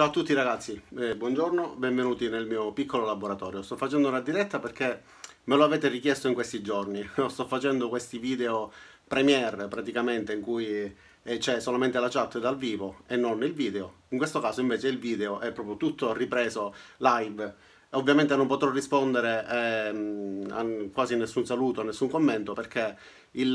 Ciao a tutti ragazzi, buongiorno, benvenuti nel mio piccolo laboratorio. Sto facendo una diretta perché me lo avete richiesto in questi giorni. Sto facendo questi video premiere praticamente in cui c'è solamente la chat dal vivo e non il video. In questo caso invece il video è proprio tutto ripreso live. Ovviamente non potrò rispondere a quasi nessun saluto, nessun commento perché il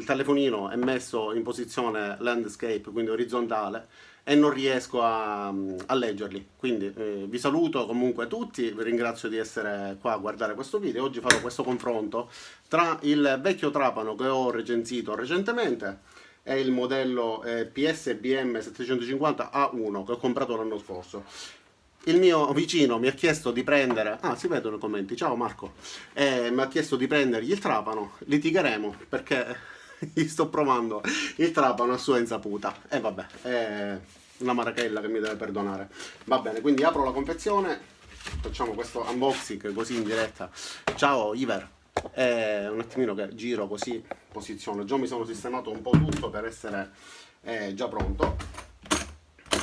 telefonino è messo in posizione landscape, quindi orizzontale, e non riesco a leggerli. Quindi vi saluto comunque tutti, vi ringrazio di essere qua a guardare questo video. Oggi farò questo confronto tra il vecchio trapano che ho recensito recentemente e il modello PSBM 750 A1 che ho comprato l'anno scorso. Il mio vicino mi ha chiesto di prendere, si vedono i commenti, ciao Marco, mi ha chiesto di prendergli il trapano, litigheremo perché gli sto provando il trapano a sua insaputa e vabbè, è una marachella che mi deve perdonare. Va bene, quindi apro la confezione, facciamo questo unboxing così in diretta. Ciao Iver, un attimino che giro così, posiziono, già mi sono sistemato un po' tutto per essere già pronto.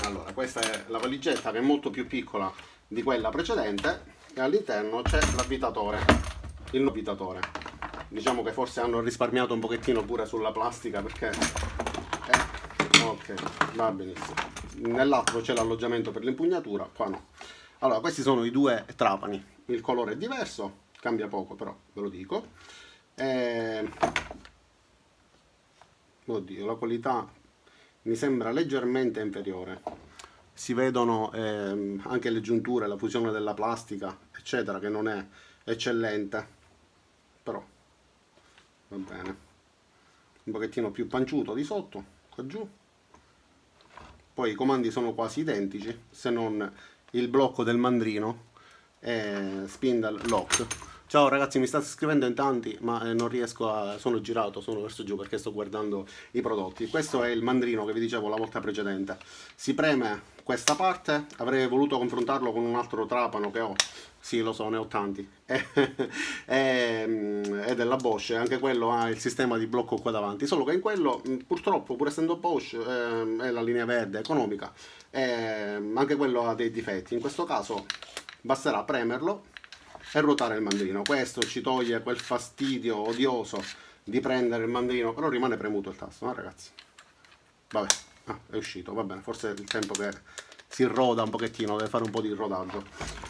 Allora, questa è la valigetta che è molto più piccola di quella precedente e all'interno c'è l'avvitatore, il avvitatore. Diciamo che forse hanno risparmiato un pochettino pure sulla plastica perché ok, va benissimo. Nell'altro c'è l'alloggiamento per l'impugnatura, qua no. Allora, questi sono i due trapani. Il colore è diverso, cambia poco però, ve lo dico. Oddio, la qualità mi sembra leggermente inferiore. Si vedono anche le giunture, la fusione della plastica, eccetera, che non è eccellente, però va bene. Un pochettino più panciuto di sotto, qua giù. Poi i comandi sono quasi identici, se non il blocco del mandrino e spindle lock. Ciao ragazzi, mi state scrivendo in tanti, ma non riesco a... sono girato, sono verso giù perché sto guardando i prodotti. Questo è il mandrino che vi dicevo la volta precedente. Si preme questa parte, avrei voluto confrontarlo con un altro trapano che ho. Sì, lo so, ne ho tanti. È della Bosch, anche quello ha il sistema di blocco qua davanti, solo che in quello, purtroppo, pur essendo Bosch, è la linea verde economica, anche quello ha dei difetti. In questo caso basterà premerlo e ruotare il mandrino. Questo ci toglie quel fastidio odioso di prendere il mandrino, però rimane premuto il tasto, no ragazzi? Vabbè, è uscito, va bene, forse è il tempo che si roda un pochettino, deve fare un po' di rodaggio.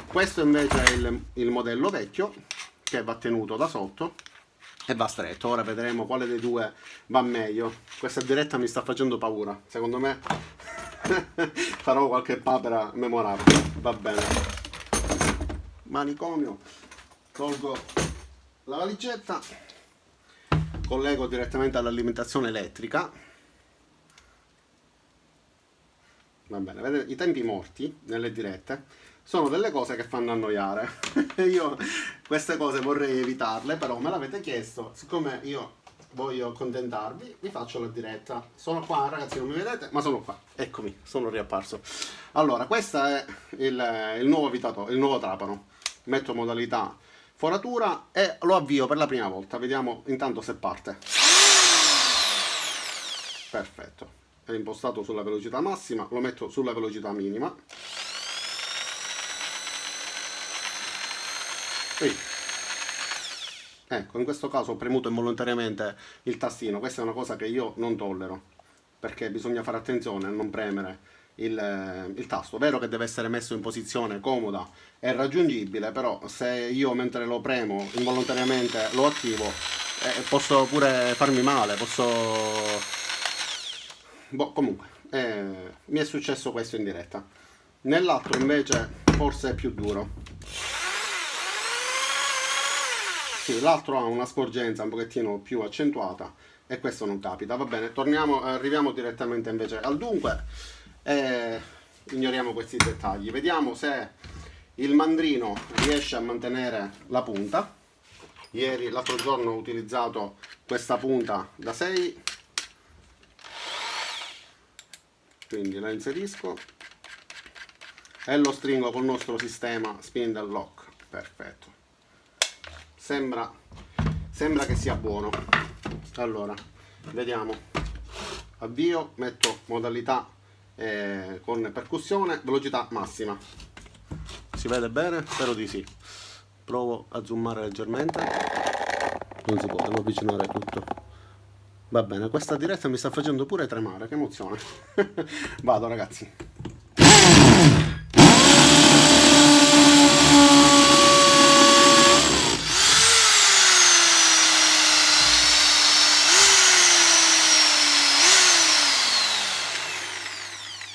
Questo invece è il modello vecchio, che va tenuto da sotto e va stretto. Ora vedremo quale dei due va meglio. Questa diretta mi sta facendo paura, secondo me farò qualche papera memorabile. Va bene. Manicomio, tolgo la valigetta, collego direttamente all'alimentazione elettrica. Va bene, vedete, i tempi morti nelle dirette sono delle cose che fanno annoiare. Io queste cose vorrei evitarle, però me l'avete chiesto, siccome io voglio accontentarvi, vi faccio la diretta. Sono qua ragazzi, non mi vedete, ma sono qua, eccomi, sono riapparso. Allora, questo è il nuovo avvitatore, il nuovo trapano. Metto modalità foratura e lo avvio per la prima volta, vediamo intanto se parte. Perfetto, è impostato sulla velocità massima, lo metto sulla velocità minima. Ecco, in questo caso ho premuto involontariamente il tastino. Questa è una cosa che io non tollero, perché bisogna fare attenzione a non premere il tasto. Vero che deve essere messo in posizione comoda e raggiungibile, però se io mentre lo premo involontariamente lo attivo, posso pure farmi male, posso... Boh, comunque, mi è successo questo in diretta. Nell'altro invece forse è più duro. Sì, l'altro ha una sporgenza un pochettino più accentuata e questo non capita. Va bene, arriviamo direttamente invece al dunque. Ignoriamo questi dettagli, vediamo se il mandrino riesce a mantenere la punta. L'altro giorno ho utilizzato questa punta da 6, quindi la inserisco e lo stringo col nostro sistema spindle lock. Perfetto, sembra che sia buono. Allora vediamo, avvio, metto modalità con percussione, velocità massima. Si vede bene? Spero di sì. Provo a zoomare leggermente. Non si può, devo avvicinare tutto. Va bene, questa diretta mi sta facendo pure tremare, che emozione. Vado ragazzi.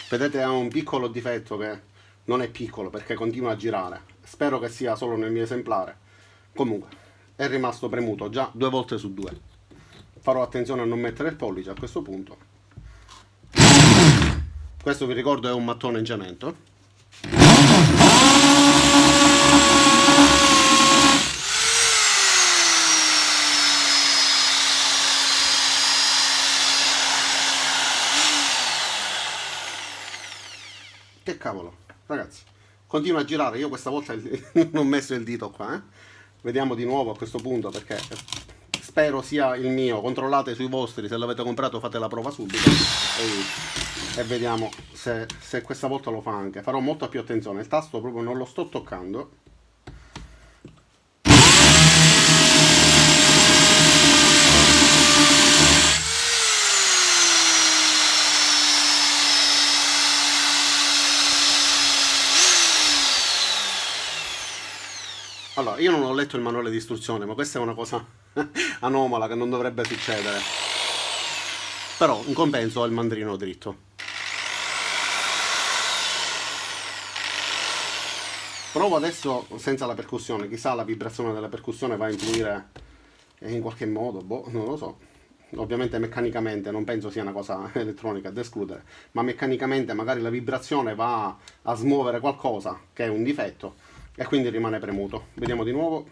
Vedete, ha un piccolo difetto che non è piccolo perché continua a girare. Spero che sia solo nel mio esemplare. Comunque, è rimasto premuto già 2 volte su 2. Farò attenzione a non mettere il pollice a questo punto. Questo vi ricordo è un mattone in cemento. Che cavolo, ragazzi, continua a girare. Io questa volta non ho messo il dito qua, Vediamo di nuovo a questo punto, perché spero sia il mio. Controllate sui vostri, se l'avete comprato fate la prova subito e vediamo se questa volta lo fa anche. Farò molta più attenzione, il tasto proprio non lo sto toccando. Allora, io non ho letto il manuale di istruzione, ma questa è una cosa anomala che non dovrebbe succedere. Però, in compenso, ho il mandrino dritto. Provo adesso senza la percussione, chissà la vibrazione della percussione va a influire in qualche modo, boh, non lo so. Ovviamente meccanicamente, non penso sia una cosa elettronica da escludere, ma meccanicamente magari la vibrazione va a smuovere qualcosa che è un difetto e quindi rimane premuto. Vediamo di nuovo.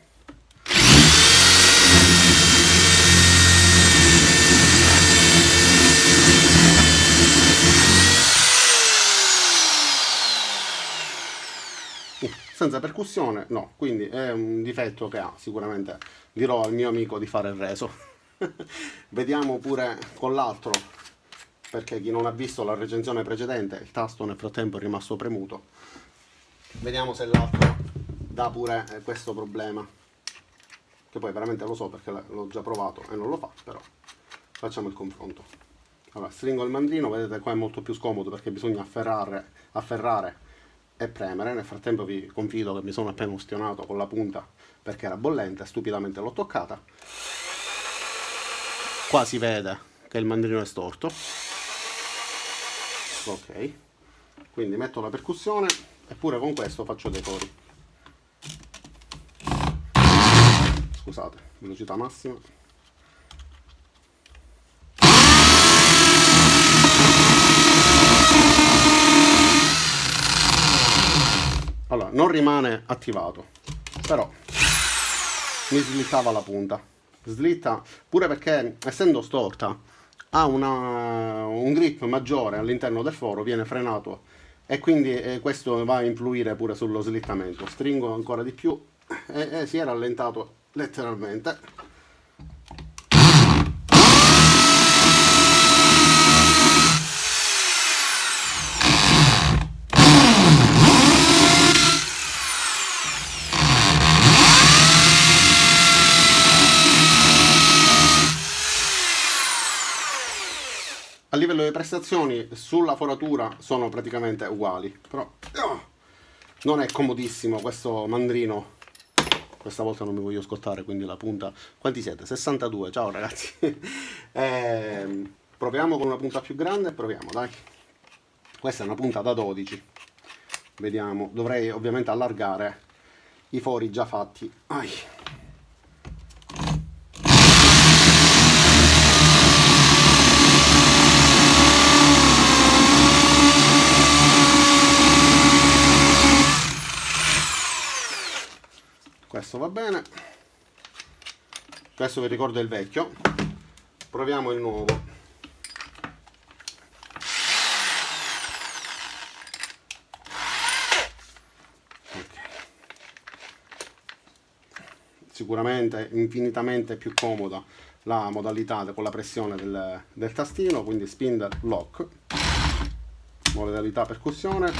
Senza percussione no, quindi è un difetto che ha. Sicuramente dirò al mio amico di fare il reso. Vediamo pure con l'altro, perché chi non ha visto la recensione precedente, il tasto nel frattempo è rimasto premuto. Vediamo se l'altro dà pure questo problema, che poi veramente lo so perché l'ho già provato e non lo fa, però facciamo il confronto. Allora, stringo il mandrino, vedete qua è molto più scomodo perché bisogna afferrare e premere. Nel frattempo vi confido che mi sono appena ustionato con la punta perché era bollente, stupidamente l'ho toccata. Qua si vede che il mandrino è storto. Ok, quindi metto la percussione e pure con questo faccio dei cori. Scusate, velocità massima. Allora, non rimane attivato, però mi slittava la punta. Slitta pure perché, essendo storta, ha un grip maggiore all'interno del foro, viene frenato e quindi questo va a influire pure sullo slittamento. Stringo ancora di più e si è rallentato letteralmente. A livello di prestazioni sulla foratura sono praticamente uguali, però non è comodissimo questo mandrino. Questa volta non mi voglio scottare, quindi la punta. Quanti siete? 62, ciao ragazzi. Proviamo con una punta più grande, proviamo, dai. Questa è una punta da 12. Vediamo, dovrei ovviamente allargare i fori già fatti. Ai. Questo va bene, questo vi ricordo è il vecchio, proviamo il nuovo. Okay. Sicuramente infinitamente più comoda la modalità con la pressione del tastino, quindi spindle lock. modalità percussione.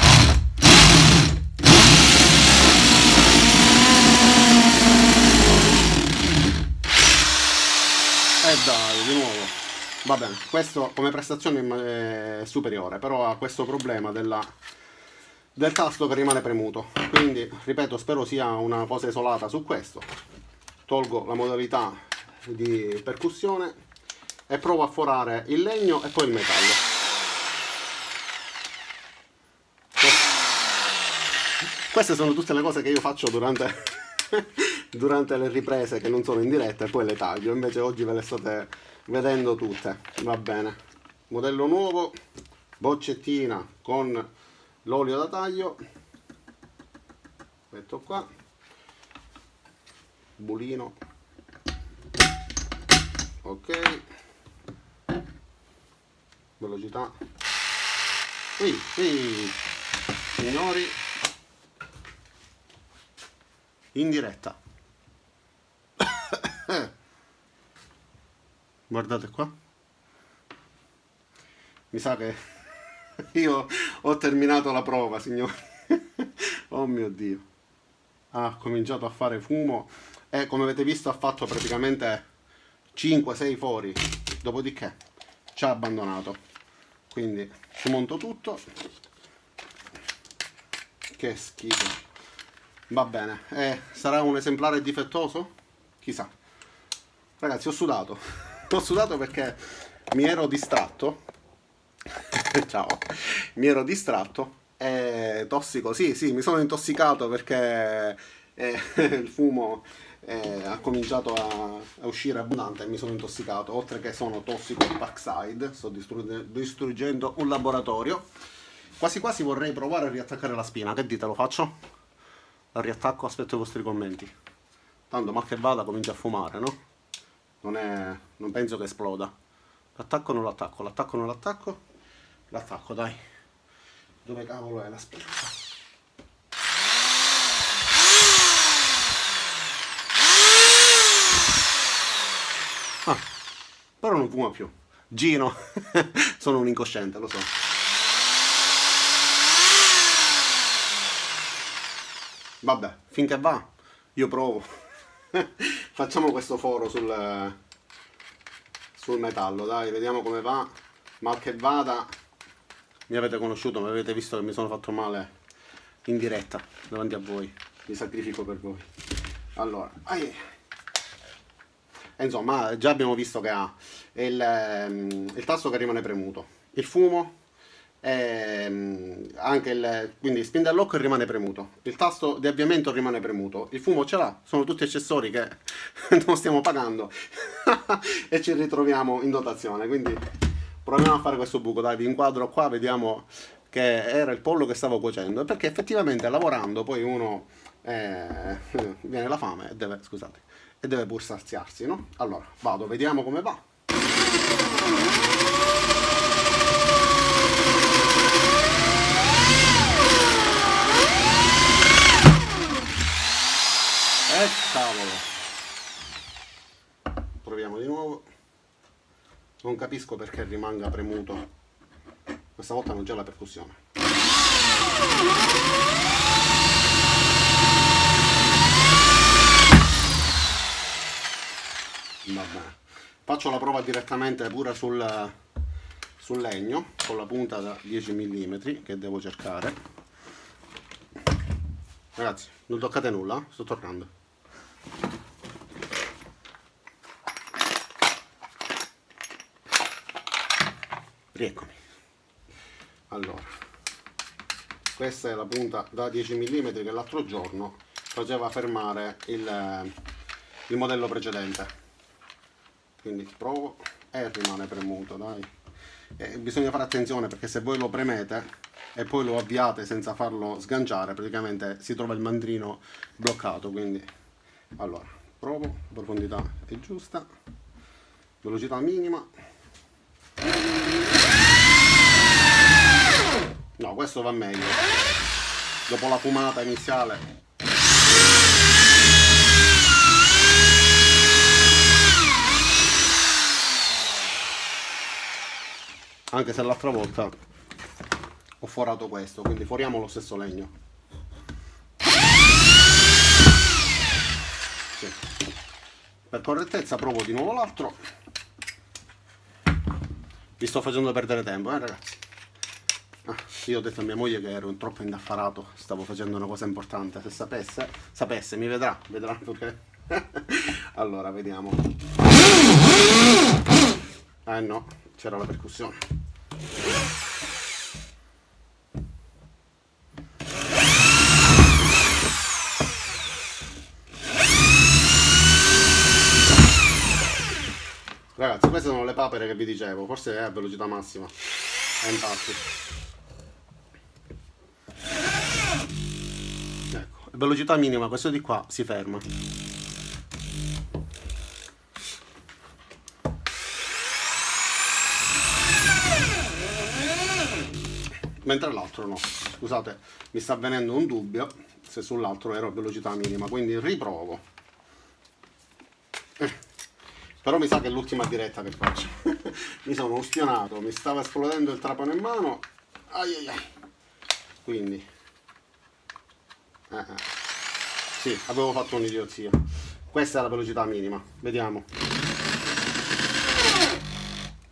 E dai, di nuovo. Va bene, questo come prestazione è superiore, però ha questo problema del tasto che rimane premuto. Quindi, ripeto, spero sia una cosa isolata su questo. Tolgo la modalità di percussione e provo a forare il legno e poi il metallo. Queste sono tutte le cose che io faccio durante le riprese che non sono in diretta e poi le taglio. Invece oggi ve le state vedendo tutte. Va bene. Modello nuovo, boccettina con l'olio da taglio. Metto qua. Bulino. Ok. Velocità. Signori, in diretta. Guardate qua. Mi sa che io ho terminato la prova, signori. Oh mio Dio. Ha cominciato a fare fumo e come avete visto ha fatto praticamente 5-6 fori. Dopodiché ci ha abbandonato. Quindi smonto tutto. Che schifo. Va bene, sarà un esemplare difettoso? Chissà. Ragazzi, ho sudato. Ho sudato perché mi ero distratto. Ciao. Mi ero distratto. Tossico, sì, mi sono intossicato perché il fumo ha cominciato a uscire abbondante e mi sono intossicato. Oltre che sono tossico di Parkside, sto distruggendo un laboratorio. Quasi quasi vorrei provare a riattaccare la spina. Che dite, lo faccio? La riattacco, aspetto i vostri commenti. Tanto mal che vada comincia a fumare, no? Non penso che esploda. L'attacco o non l'attacco? L'attacco o non l'attacco? L'attacco, dai. Dove cavolo è la spina? Ah, però non fuma più. Gino. Sono un incosciente, lo so. Vabbè, finché va, io provo. Facciamo questo foro sul metallo, dai, vediamo come va. Mal che vada, mi avete conosciuto, mi avete visto che mi sono fatto male in diretta davanti a voi. Mi sacrifico per voi. Allora, insomma, già abbiamo visto che ha il tasto che rimane premuto, il fumo. Quindi spin and lock rimane premuto, il tasto di avviamento rimane premuto, il fumo ce l'ha, sono tutti accessori che non stiamo pagando e ci ritroviamo in dotazione. Quindi proviamo a fare questo buco, dai, vi inquadro qua, vediamo che era il pollo che stavo cuocendo, perché effettivamente lavorando poi uno viene la fame e deve pur saziarsi, no? Allora vado, vediamo come va. Cavolo. Proviamo di nuovo. Non capisco perché rimanga premuto. Questa volta non c'è la percussione. Va bene. Faccio la prova direttamente pure sul legno con la punta da 10 mm che devo cercare. Ragazzi, non toccate nulla, sto tornando. Rieccomi. Allora, questa è la punta da 10 mm che l'altro giorno faceva fermare il modello precedente. Quindi provo e rimane premuto, dai. Bisogna fare attenzione perché se voi lo premete e poi lo avviate senza farlo sganciare, praticamente si trova il mandrino bloccato. Quindi allora provo, profondità è giusta, velocità minima. No, questo va meglio dopo la fumata iniziale. Anche se l'altra volta ho forato questo, quindi foriamo lo stesso legno. Sì. Per correttezza provo di nuovo l'altro. Vi sto facendo perdere tempo, ragazzi. Io ho detto a mia moglie che ero troppo indaffarato, stavo facendo una cosa importante. Se sapesse, mi vedrà perché. Allora, vediamo. No, c'era la percussione. Ragazzi, queste sono le papere che vi dicevo, forse è a velocità massima. Infatti. Ecco, a velocità minima questo di qua si ferma. Mentre l'altro no. Scusate, mi sta avvenendo un dubbio se sull'altro ero a velocità minima, quindi riprovo. Però mi sa che è l'ultima diretta che faccio. Mi sono ustionato, mi stava esplodendo il trapano in mano. Ai ai ai. Quindi sì, avevo fatto un'idiozia. Questa è la velocità minima. Vediamo.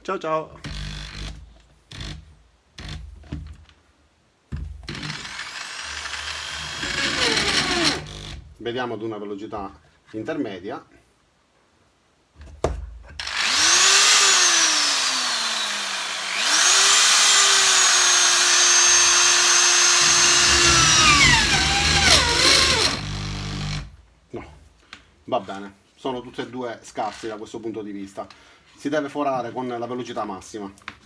Ciao ciao. Vediamo ad una velocità intermedia. No, va bene, sono tutte e due scarsi da questo punto di vista. Si deve forare con la velocità massima.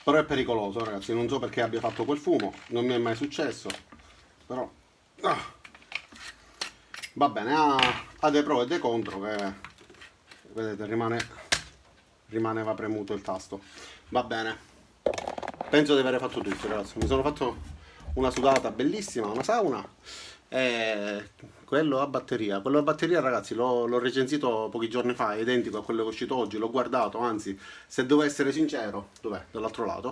Però è pericoloso, ragazzi, non so perché abbia fatto quel fumo, non mi è mai successo, però va bene, ha dei pro e dei contro che vedete rimaneva premuto il tasto. Va bene, penso di aver fatto tutto, ragazzi. Mi sono fatto una sudata bellissima, una sauna, e quello a batteria, ragazzi, l'ho recensito pochi giorni fa, è identico a quello che è uscito oggi, l'ho guardato, anzi, se devo essere sincero, dov'è? Dall'altro lato.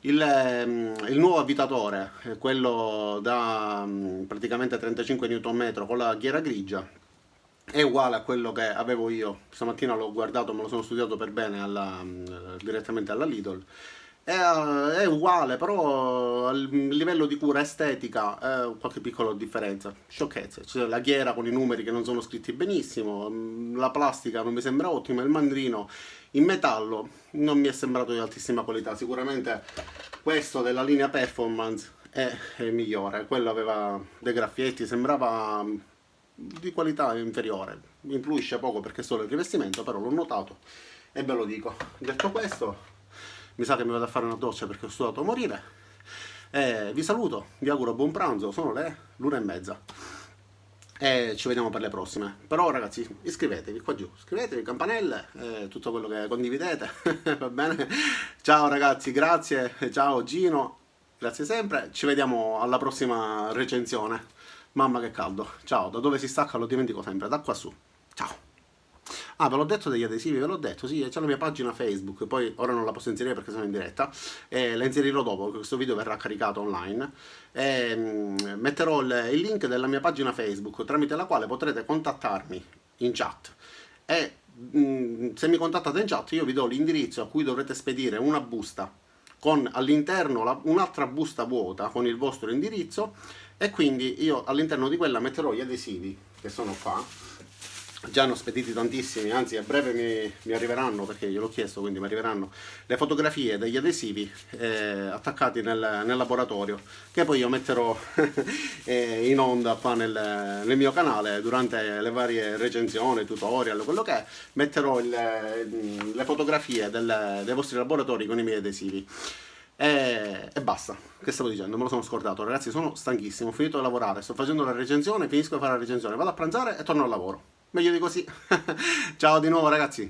Il nuovo avvitatore, quello da praticamente 35 Nm con la ghiera grigia, è uguale a quello che avevo io. Stamattina l'ho guardato, me lo sono studiato per bene direttamente alla Lidl. È uguale, però a livello di cura estetica qualche piccola differenza. Sciocchezze, cioè, la ghiera con i numeri che non sono scritti benissimo, la plastica non mi sembra ottima, il mandrino in metallo non mi è sembrato di altissima qualità. Sicuramente questo della linea Performance è migliore, quello aveva dei graffietti, sembrava di qualità inferiore. Mi influisce poco perché è solo il rivestimento, però l'ho notato e ve lo dico. Detto questo, mi sa che mi vado a fare una doccia perché ho sudato a morire. Vi saluto, vi auguro buon pranzo, sono le l'1:30 e ci vediamo per le prossime. Però ragazzi, iscrivetevi qua giù, iscrivetevi, campanelle, tutto quello che condividete, va bene? Ciao ragazzi, grazie, ciao Gino, grazie sempre, ci vediamo alla prossima recensione. Mamma che caldo, ciao, da dove si stacca lo dimentico sempre, da qua su, ciao. Ah, ve l'ho detto degli adesivi, ve l'ho detto, sì, c'è la mia pagina Facebook, poi ora non la posso inserire perché sono in diretta, la inserirò dopo, questo video verrà caricato online, metterò il link della mia pagina Facebook tramite la quale potrete contattarmi in chat e se mi contattate in chat io vi do l'indirizzo a cui dovrete spedire una busta con all'interno un'altra busta vuota con il vostro indirizzo e quindi io all'interno di quella metterò gli adesivi che sono qua. Già hanno spediti tantissimi, anzi a breve mi arriveranno, perché gliel'ho chiesto, quindi mi arriveranno le fotografie degli adesivi attaccati nel laboratorio, che poi io metterò in onda qua nel mio canale durante le varie recensioni, tutorial, quello che è, metterò le fotografie dei vostri laboratori con i miei adesivi. E basta, che stavo dicendo, me lo sono scordato, ragazzi, sono stanchissimo, ho finito di lavorare, sto facendo la recensione, finisco di fare la recensione, vado a pranzare e torno al lavoro. Meglio di così. Ciao di nuovo ragazzi.